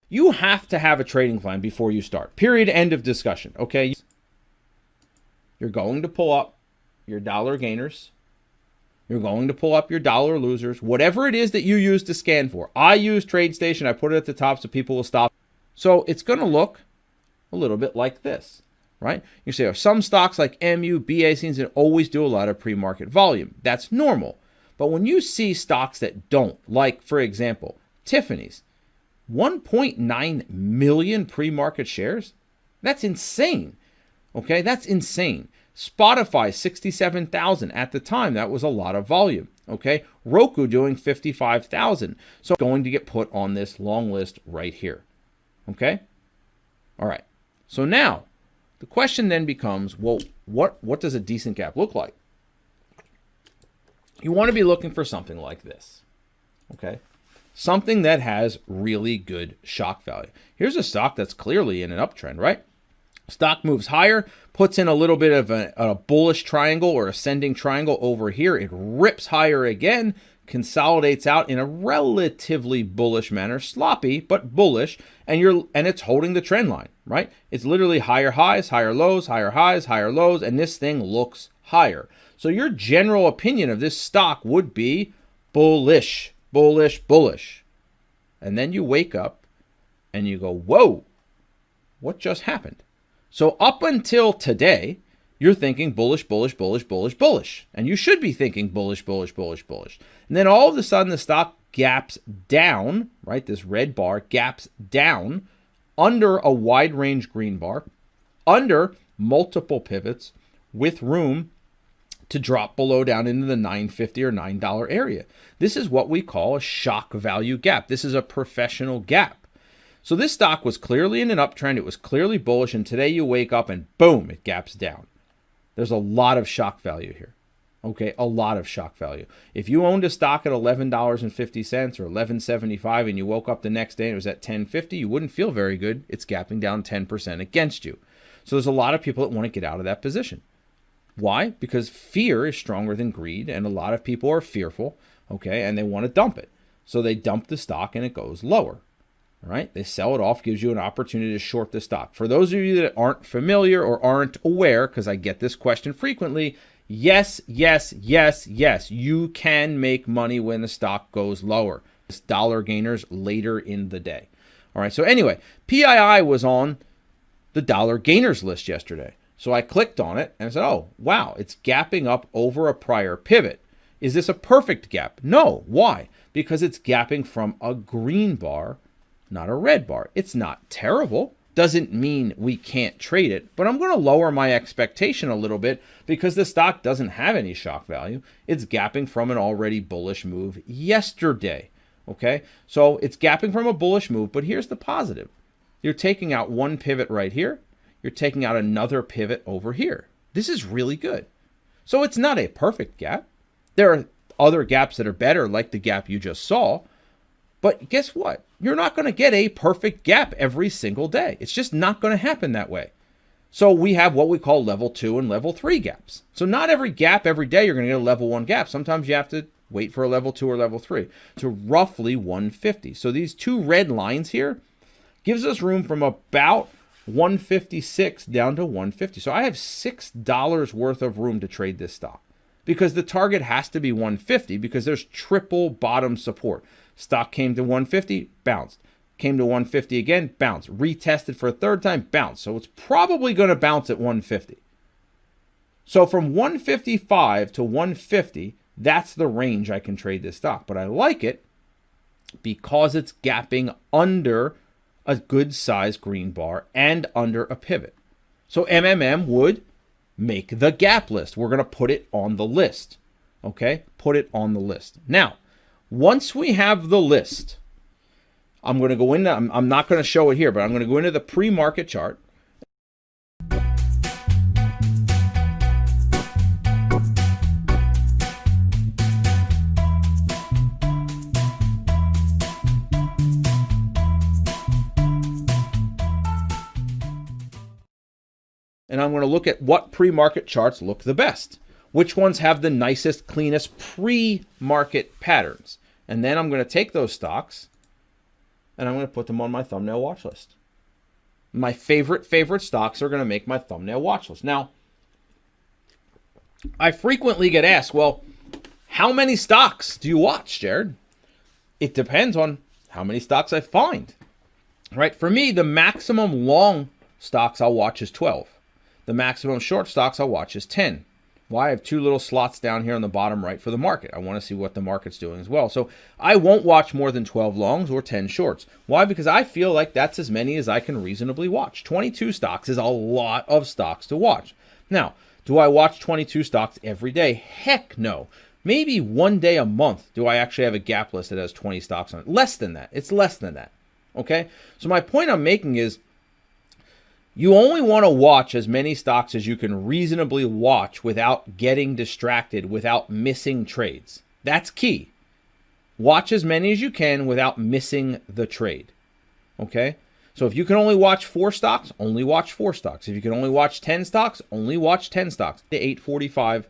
You have to have a trading plan before you start. Period. End of discussion. Okay. You're going to pull up your dollar gainers. You're going to pull up your dollar losers, whatever it is that you use to scan for. I use TradeStation. I put it at the top so people will stop. So it's going to look a little bit like this, right? You say, oh, some stocks like MU, BA seems to always do a lot of pre-market volume. That's normal. But when you see stocks that don't, like, for example, Tiffany's, 1.9 million pre-market shares, that's insane. Okay, that's insane. Spotify, 67,000. At the time, that was a lot of volume. Okay, Roku doing 55,000. So going to get put on this long list right here. Okay, all right. So now the question then becomes, well, what does a decent gap look like? You want to be looking for something like this. Okay, something that has really good shock value. Here's a stock that's clearly in an uptrend, right? Stock moves higher, puts in a little bit of a bullish triangle or ascending triangle over here. It rips higher again, consolidates out in a relatively bullish manner, sloppy but bullish, and it's holding the trend line, right? It's literally higher highs, higher lows, higher highs, higher lows, and this thing looks higher. So your general opinion of this stock would be bullish, bullish, bullish. And then you wake up and you go, whoa, what just happened? So up until today, you're thinking bullish, bullish, bullish, bullish, bullish. And you should be thinking bullish, bullish, bullish, bullish. And then all of a sudden the stock gaps down, right? This red bar gaps down under a wide range green bar, under multiple pivots with room to drop below down into the $9.50 or $9 area. This is what we call a shock value gap. This is a professional gap. So this stock was clearly in an uptrend. It was clearly bullish. And today you wake up and boom, it gaps down. There's a lot of shock value here. Okay, a lot of shock value. If you owned a stock at $11.50 or $11.75 and you woke up the next day and it was at $10.50, you wouldn't feel very good. It's gapping down 10% against you. So there's a lot of people that want to get out of that position. Why? Because fear is stronger than greed, and a lot of people are fearful, okay, and they want to dump it. So they dump the stock and it goes lower. All right, they sell it off, gives you an opportunity to short the stock. For those of you that aren't familiar or aren't aware, because I get this question frequently, yes, yes, yes, yes, you can make money when the stock goes lower. It's dollar gainers later in the day. All right, so anyway, PII was on the dollar gainers list yesterday. So I clicked on it and I said, oh, wow, it's gapping up over a prior pivot. Is this a perfect gap? No. Why? Because it's gapping from a green bar, not a red bar. It's not terrible. Doesn't mean we can't trade it, but I'm going to lower my expectation a little bit because the stock doesn't have any shock value. It's gapping from an already bullish move yesterday. Okay, so it's gapping from a bullish move, but here's the positive. You're taking out one pivot right here. You're taking out another pivot over here. This is really good. So it's not a perfect gap. There are other gaps that are better, like the gap you just saw. But guess what? You're not going to get a perfect gap every single day. It's just not going to happen that way. So we have what we call level 2 and level 3 gaps. So not every gap every day you're going to get a level 1 gap. Sometimes you have to wait for a level 2 or level 3 to roughly 150. So these two red lines here gives us room from about 156 down to 150. So I have $6 worth of room to trade this stock because the target has to be 150 because there's triple bottom support. Stock came to 150, bounced. Came to 150 again, bounced. Retested for a third time, bounced. So it's probably going to bounce at 150. So from 155 to 150, that's the range I can trade this stock. But I like it because it's gapping under a good size green bar and under a pivot. So MMM would make the gap list. We're going to put it on the list. Okay, put it on the list. Now, once we have the list, I'm going to go into, I'm not going to show it here, but I'm going to go into the pre-market chart. And I'm going to look at what pre-market charts look the best. Which ones have the nicest, cleanest pre-market patterns. And then I'm going to take those stocks and I'm going to put them on my thumbnail watch list. My favorite stocks are going to make my thumbnail watch list. Now, I frequently get asked, well, how many stocks do you watch, Jared? It depends on how many stocks I find, right? For me, the maximum long stocks I'll watch is 12. The maximum short stocks I'll watch is 10. Why? I have two little slots down here on the bottom right for the market. I want to see what the market's doing as well. So I won't watch more than 12 longs or 10 shorts. Why? Because I feel like that's as many as I can reasonably watch. 22 stocks is a lot of stocks to watch. Now, do I watch 22 stocks every day? Heck no. Maybe one day a month do I actually have a gap list that has 20 stocks on it. Less than that. It's less than that. Okay? So my point I'm making is, you only want to watch as many stocks as you can reasonably watch without getting distracted, without missing trades. That's key. Watch as many as you can without missing the trade. Okay? So if you can only watch 4 stocks, only watch 4 stocks. If you can only watch 10 stocks, only watch 10 stocks. The 8:45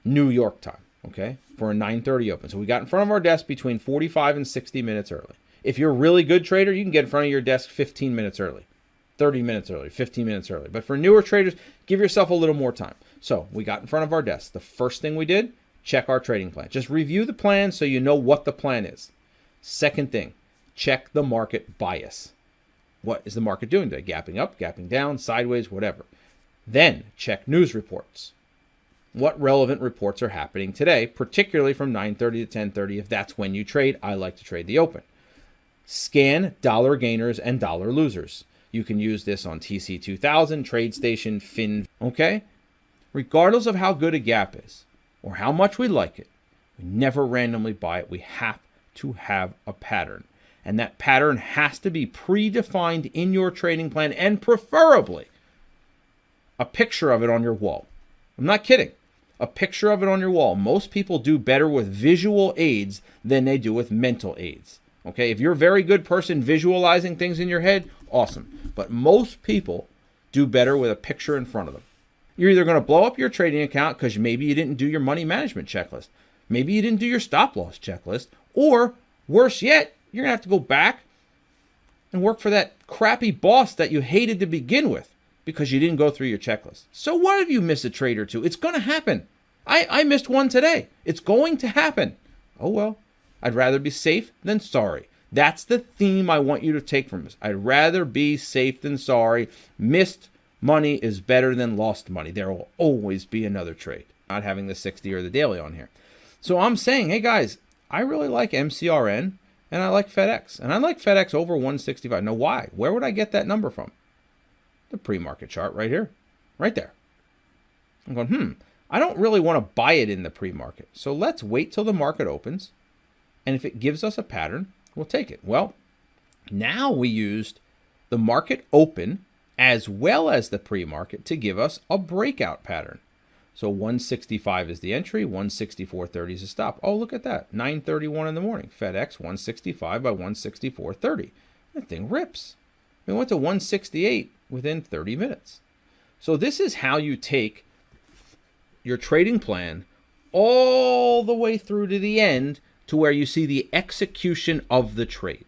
New York time, okay, for a 9:30 open. So we got in front of our desk between 45 and 60 minutes early. If you're a really good trader, you can get in front of your desk 15 minutes early. 30 minutes early, 15 minutes early. But for newer traders, give yourself a little more time. So we got in front of our desk. The first thing we did, check our trading plan. Just review the plan so you know what the plan is. Second thing, check the market bias. What is the market doing today? Gapping up, gapping down, sideways, whatever. Then check news reports. What relevant reports are happening today, particularly from 9:30 to 10:30 if that's when you trade. I like to trade the open. Scan dollar gainers and dollar losers. You can use this on TC2000, TradeStation, Fin, okay? Regardless of how good a gap is or how much we like it, we never randomly buy it. We have to have a pattern. And that pattern has to be predefined in your trading plan and preferably a picture of it on your wall. I'm not kidding. A picture of it on your wall. Most people do better with visual aids than they do with mental aids. Okay, if you're a very good person visualizing things in your head, awesome. But most people do better with a picture in front of them. You're either going to blow up your trading account because maybe you didn't do your money management checklist. Maybe you didn't do your stop loss checklist. Or worse yet, you're going to have to go back and work for that crappy boss that you hated to begin with because you didn't go through your checklist. So what if you miss a trade or two? It's going to happen. I missed one today. It's going to happen. Oh well. I'd rather be safe than sorry. That's the theme I want you to take from this. I'd rather be safe than sorry. Missed money is better than lost money. There will always be another trade. Not having the 60 or the daily on here. So I'm saying, hey guys, I really like MCRN and I like FedEx. And I like FedEx over 165. Now why? Where would I get that number from? The pre-market chart right here. Right there. I'm going, I don't really want to buy it in the pre-market. So let's wait till the market opens. And if it gives us a pattern, we'll take it. Well, now we used the market open as well as the pre-market to give us a breakout pattern. So 165 is the entry, 164.30 is the stop. Oh, look at that. 9:31 in the morning. FedEx 165 by 164.30. That thing rips. We went to 168 within 30 minutes. So this is how you take your trading plan all the way through to the end to where you see the execution of the trade.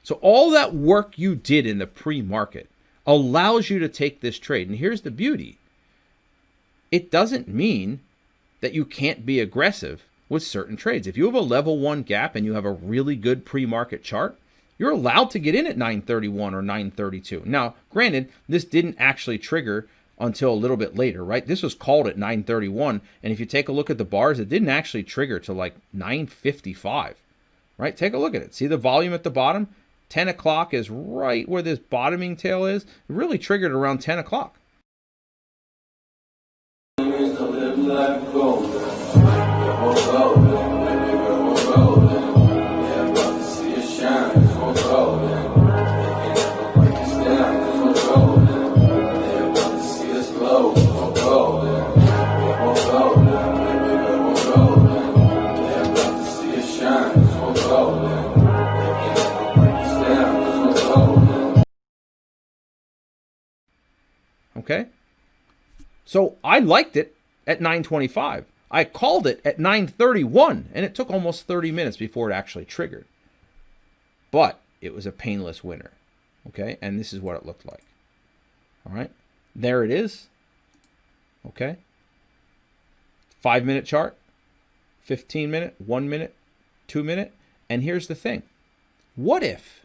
So all that work you did in the pre-market allows you to take this trade. And here's the beauty. It doesn't mean that you can't be aggressive with certain trades. If you have a level 1 gap and you have a really good pre-market chart, you're allowed to get in at 9:31 or 9:32. Now, granted, this didn't actually trigger until a little bit later, right? This was called at 9:31, and if you take a look at the bars, it didn't actually trigger till like 9:55, right? Take a look at it. See the volume at the bottom? 10 o'clock is right where this bottoming tail is. It really triggered around 10 o'clock. Okay, so I liked it at 9:25. I called it at 9:31, and it took almost 30 minutes before it actually triggered. But it was a painless winner. Okay, and this is what it looked like. All right, there it is. Okay, 5-minute chart, 15-minute, 1 minute, 2 minute. And here's the thing. What if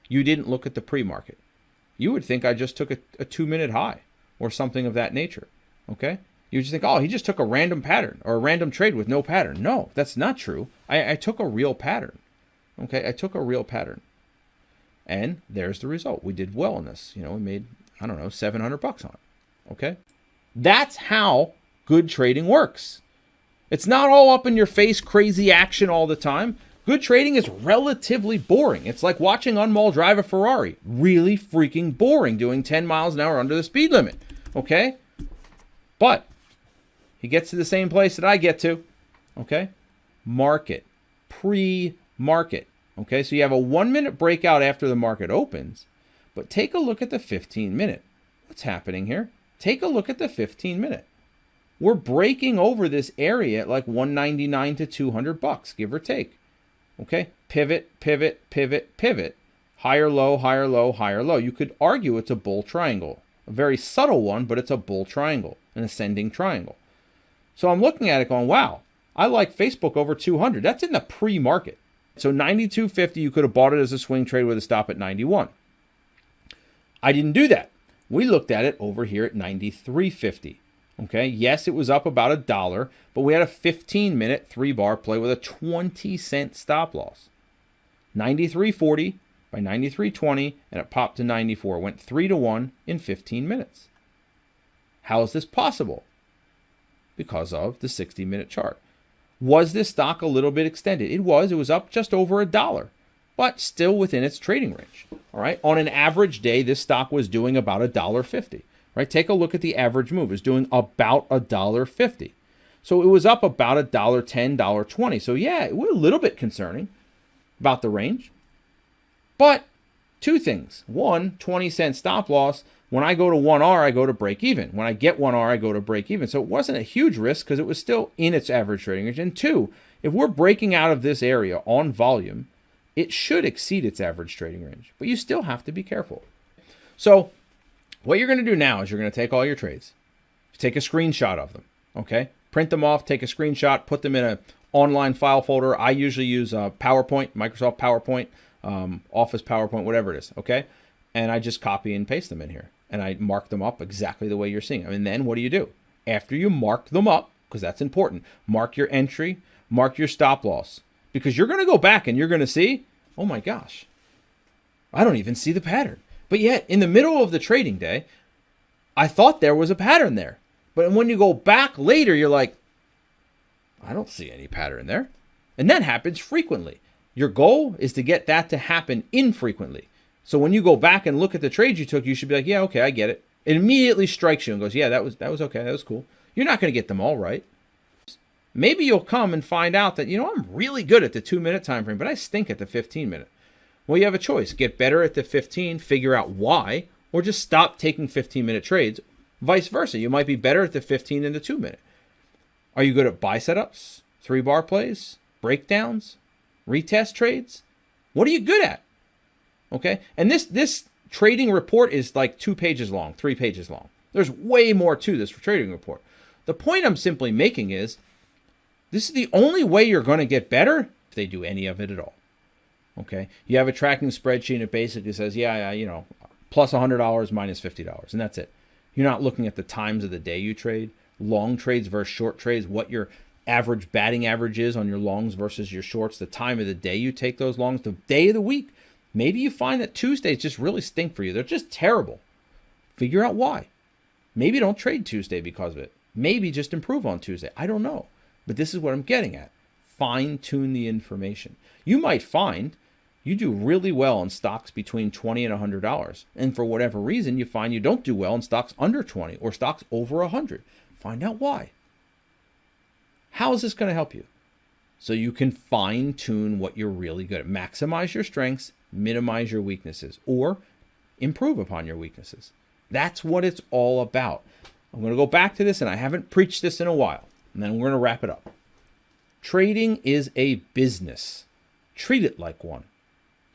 you didn't look at the pre-market? You would think I just took a 2-minute high or something of that nature. Okay, you just think, oh, he just took a random pattern or a random trade with no pattern. No, that's not true. I took a real pattern. Okay, I took a real pattern. And there's the result. We did well in this. You know, we made, I don't know, $700 on it. Okay? That's how good trading works. It's not all up in your face, crazy action all the time. Good trading is relatively boring. It's like watching Unmol drive a Ferrari. Really freaking boring, doing 10 miles an hour under the speed limit. Okay? But he gets to the same place that I get to. Okay? Market. Pre-market. Okay, so you have a 1-minute breakout after the market opens, but take a look at the 15-minute. What's happening here? Take a look at the 15-minute. We're breaking over this area at like 199 to $200, give or take. Okay, pivot, pivot, pivot, pivot. Higher low, higher low, higher low. You could argue it's a bull triangle. A very subtle one, but it's a bull triangle, an ascending triangle. So I'm looking at it going, wow, I like Facebook over 200. That's in the pre-market. So 92.50, you could have bought it as a swing trade with a stop at 91. I didn't do that. We looked at it over here at 93.50. Okay, yes, it was up about $1, but we had a 15-minute 3-bar play with a 20-cent stop loss. 93.40 by 93.20, and it popped to 94. It went 3-1 in 15 minutes. How is this possible? Because of the 60-minute chart. Was this stock a little bit extended? It was. It was up just over $1, but still within its trading range. All right. On an average day, this stock was doing about $1.50. Right. Take a look at the average move. It was doing about $1.50. So it was up about $1.10, $1.20. So yeah, it was a little bit concerning about the range. But two things. One, 20-cent stop loss. When I go to 1R, I go to break even. When I get 1R, I go to break even. So it wasn't a huge risk because it was still in its average trading range. And two, if we're breaking out of this area on volume, it should exceed its average trading range. But you still have to be careful. So what you're going to do now is you're going to take all your trades, take a screenshot of them, okay? Print them off, take a screenshot, put them in an online file folder. I usually use PowerPoint, Microsoft PowerPoint, Office PowerPoint, whatever it is, okay? And I just copy and paste them in here. And I mark them up exactly the way you're seeing them. And then what do? After you mark them up, because that's important, mark your entry, mark your stop loss. Because you're going to go back and you're going to see, oh my gosh, I don't even see the pattern. But yet, in the middle of the trading day, I thought there was a pattern there. But when you go back later, you're like, I don't see any pattern there. And that happens frequently. Your goal is to get that to happen infrequently. So when you go back and look at the trades you took, you should be like, yeah, okay, I get it. It immediately strikes you and goes, yeah, that was okay. That was cool. You're not going to get them all right. Maybe you'll come and find out that, I'm really good at the 2-minute time frame, but I stink at the 15-minute. Well, you have a choice. Get better at the 15, figure out why, or just stop taking 15-minute trades. Vice versa. You might be better at the 15 than the 2-minute. Are you good at buy setups, 3-bar plays, breakdowns, retest trades? What are you good at? Okay, and this trading report is like 2 pages long, 3 pages long. There's way more to this trading report. The point I'm simply making is this is the only way you're going to get better if they do any of it at all. Okay, you have a tracking spreadsheet and it basically says, yeah, plus $100, minus $50, and that's it. You're not looking at the times of the day you trade, long trades versus short trades, what your average batting average is on your longs versus your shorts, the time of the day you take those longs, the day of the week. Maybe you find that Tuesdays just really stink for you. They're just terrible. Figure out why. Maybe don't trade Tuesday because of it. Maybe just improve on Tuesday. I don't know. But this is what I'm getting at. Fine-tune the information. You might find you do really well in stocks between $20 and $100. And for whatever reason, you find you don't do well in stocks under 20 or stocks over 100. Find out why. How is this going to help you? So you can fine-tune what you're really good at. Maximize your strengths, minimize your weaknesses, or improve upon your weaknesses. That's what it's all about. I'm going to go back to this, and I haven't preached this in a while, and then we're going to wrap it up. Trading is a business. Treat it like one.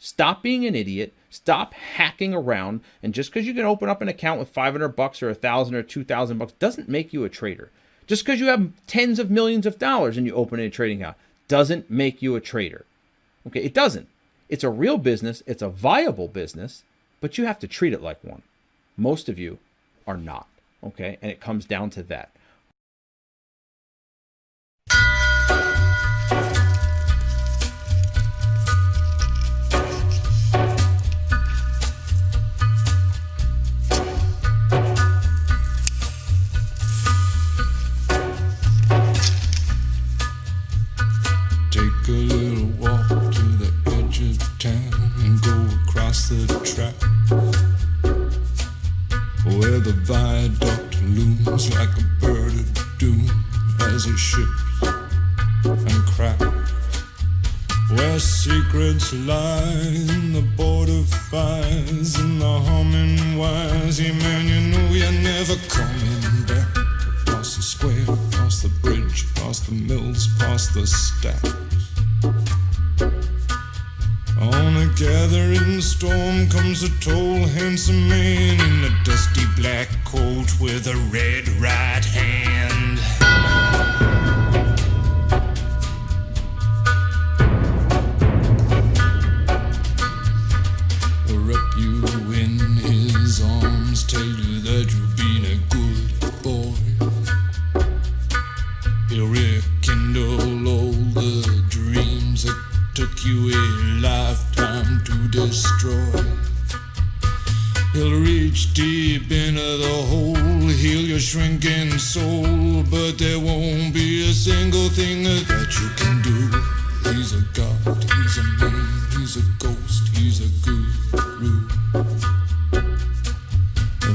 Stop being an idiot. Stop hacking around. And just because you can open up an account with $500 or $1,000 or $2,000 doesn't make you a trader. Just because you have tens of millions of dollars and you open a trading account doesn't make you a trader. Okay, it doesn't. It's a real business. It's a viable business, but you have to treat it like one. Most of you are not. Okay, and it comes down to that. Where the viaduct looms like a bird of doom as it ships and cracks. Where secrets lie in the border fires and the humming wires. Yeah, man, you know you're never coming back. Across the square, across the bridge, past the mills, past the stacks. On a gathering storm comes a tall, handsome man in a dusty black coat with a red right hand. He'll wrap you in his arms, tell you that you've been a good boy. He'll rekindle all the dreams that took you a lifetime to destroy. He'll reach deep into the hole, heal your shrinking soul, but there won't be a single thing that you can do. He's a god, he's a man, he's a ghost, he's a guru.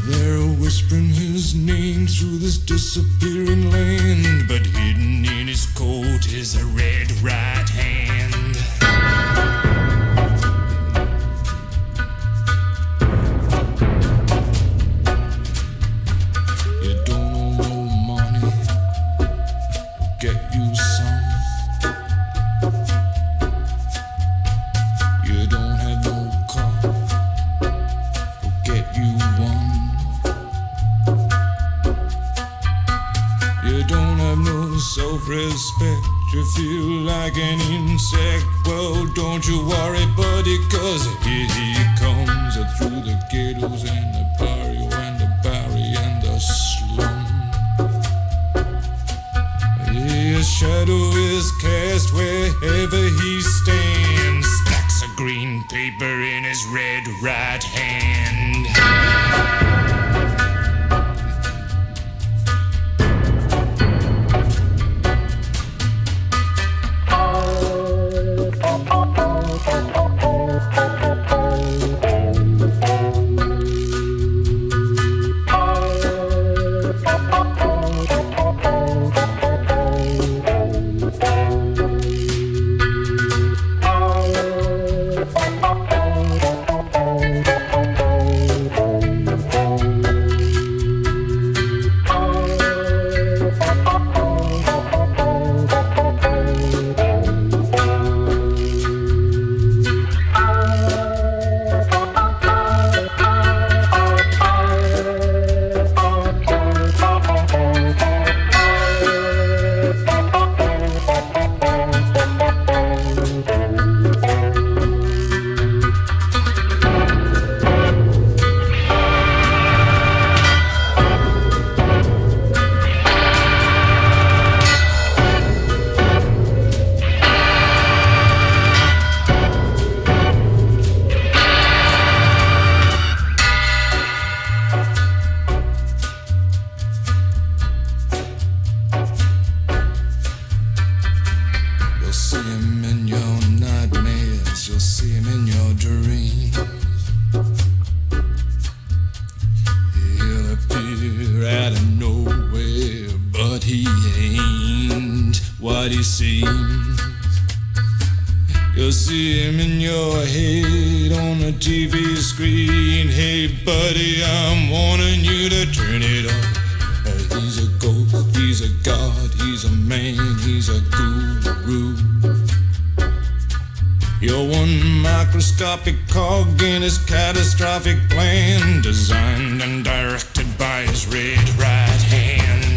They're whispering his name through this disappearing land, but hidden in his coat is a red right hand. Self-respect, you feel like an insect. Well, don't you worry, buddy, cause here he comes through the ghettos and the barrio and the barry and the slum. His shadow is cast wherever he stands. Stacks of green paper in his red right hand. Seems you'll see him in your head on the TV screen. Hey buddy, I'm warning you to turn it off. He's a ghost, he's a god, he's a man, he's a guru. You're one microscopic cog in his catastrophic plan, designed and directed by his red right hand.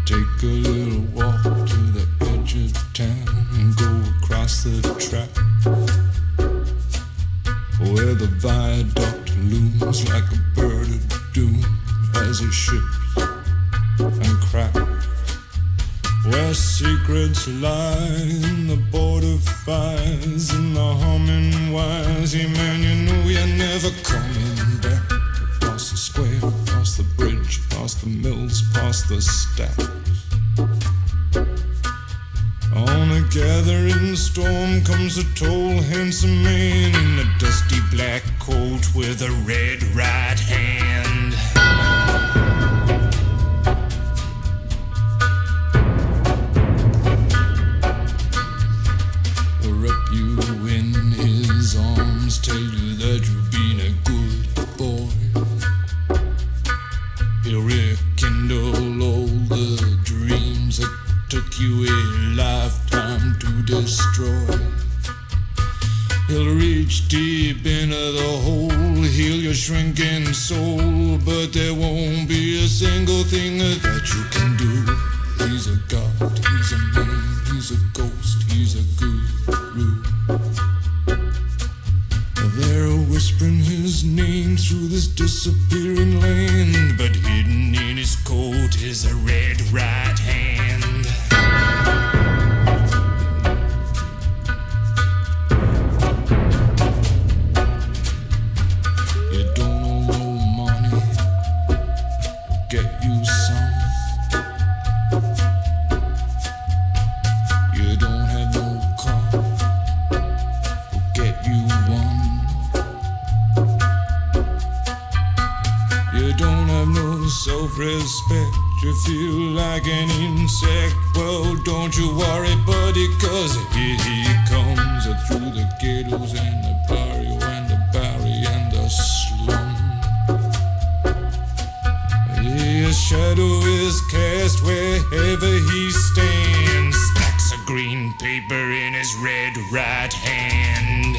Take a little walk to the edge of town and go across the track, where the viaduct looms like a bird of doom as it ships and cracks, where secrets lie in the border fires and the humming wires. Yeah, man, you know you're never coming back. Across the square, across the bridge, past the mills, past the stacks. On a gathering storm comes a tall, handsome man in a dusty black coat with a red right hand. Wrap you in his arms, tell you that you've been a good boy. He'll rekindle all the dreams that took you a lifetime to destroy. He'll reach deep into the hole, heal your shrinking soul, but there won't be a single thing that you can do. He's a god, he's a man, he's a ghost, he's a guru. They're whispering his name through this disappearing land, but hidden in his coat is a red right hand. You don't owe no money, get you some. You don't have no car, get you one. You don't have no self-respect, you feel like an insect. Well, don't you worry, buddy, cause here he comes through the ghettos and the barrio and the barry and the slum. His shadow is cast wherever he stands, stacks of green paper in his red right hand.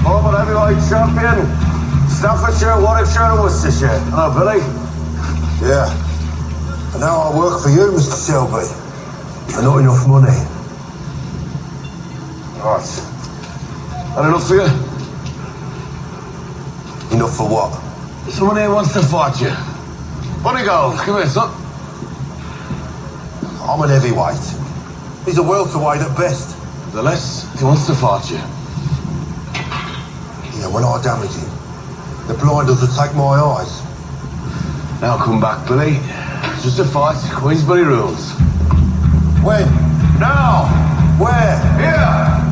Former heavyweight champion, Staffordshire, Warwickshire and Worcestershire. Hello, Billy. Yeah. And now I work for you, Mr. Shelby. For not enough money. Right. That enough for you? Enough for what? Someone here wants to fight you. Bonnie Gold, come here, son. I'm an heavyweight. He's a welterweight at best. Nevertheless, he wants to fight you. Yeah, when I damage him, the blinders will take my eyes. Now come back, Billy. It's just a fight. Queensbury rules. When? Now! Where? Here!